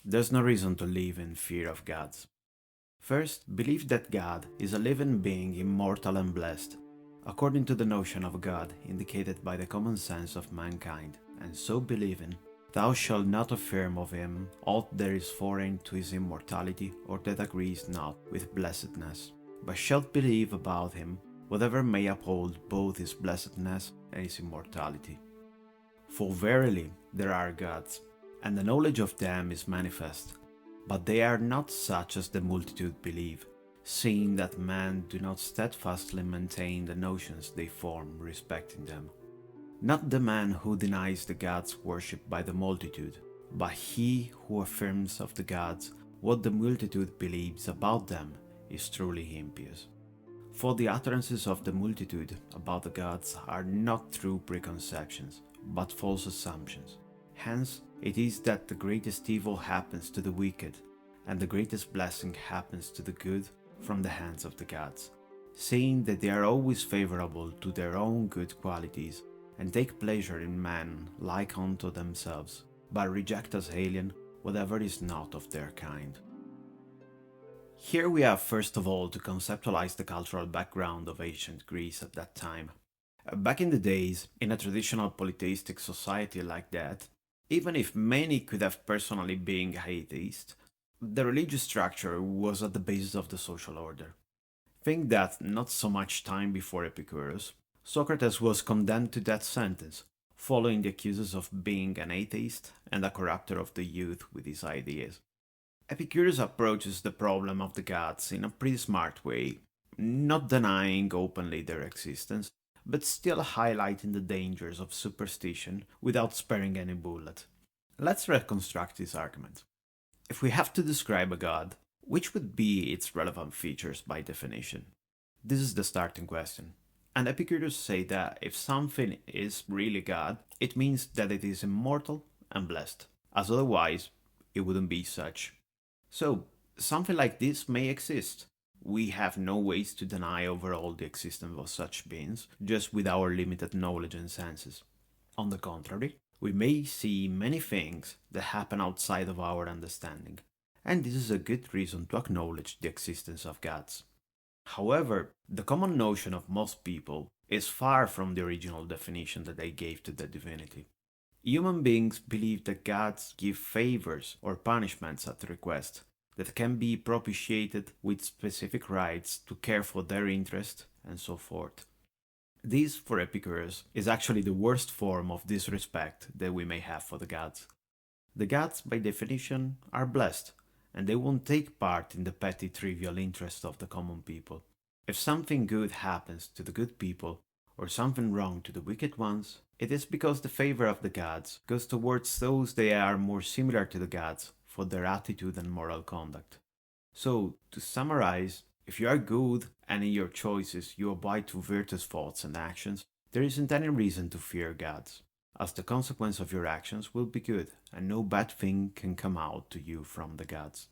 there's no reason to live in fear of gods. First, believe that God is a living being, immortal and blessed, according to the notion of God indicated by the common sense of mankind, and so believing, thou shalt not affirm of him aught that is foreign to his immortality or that agrees not with blessedness, but shalt believe about him whatever may uphold both his blessedness and his immortality. For verily there are gods, and the knowledge of them is manifest, but they are not such as the multitude believe, seeing that men do not steadfastly maintain the notions they form respecting them. Not the man who denies the gods worshipped by the multitude, but he who affirms of the gods what the multitude believes about them is truly impious. For the utterances of the multitude about the gods are not true preconceptions, but false assumptions. Hence, it is that the greatest evil happens to the wicked, and the greatest blessing happens to the good from the hands of the gods, saying that they are always favorable to their own good qualities, and take pleasure in man like unto themselves, but reject as alien whatever is not of their kind. Here we have first of all to conceptualize the cultural background of ancient Greece at that time. Back in the days, in a traditional polytheistic society like that, even if many could have personally been atheist, the religious structure was at the basis of the social order. Think that not so much time before Epicurus, Socrates was condemned to death sentence, following the accuses of being an atheist and a corrupter of the youth with his ideas. Epicurus approaches the problem of the gods in a pretty smart way, not denying openly their existence, but still highlighting the dangers of superstition without sparing any bullet. Let's reconstruct this argument. If we have to describe a god, which would be its relevant features by definition? This is the starting question. And Epicurus say that if something is really God, it means that it is immortal and blessed, as otherwise it wouldn't be such. So, something like this may exist. We have no ways to deny overall the existence of such beings, just with our limited knowledge and senses. On the contrary, we may see many things that happen outside of our understanding, and this is a good reason to acknowledge the existence of gods. However, the common notion of most people is far from the original definition that they gave to the divinity. Human beings believe that gods give favors or punishments at request that can be propitiated with specific rites to care for their interest and so forth. This, for Epicurus, is actually the worst form of disrespect that we may have for the gods. The gods, by definition, are blessed, and they won't take part in the petty trivial interests of the common people. If something good happens to the good people, or something wrong to the wicked ones, it is because the favor of the gods goes towards those that are more similar to the gods for their attitude and moral conduct. So, to summarize, if you are good and in your choices you abide to virtuous thoughts and actions, there isn't any reason to fear gods, as the consequence of your actions will be good, and no bad thing can come out to you from the gods.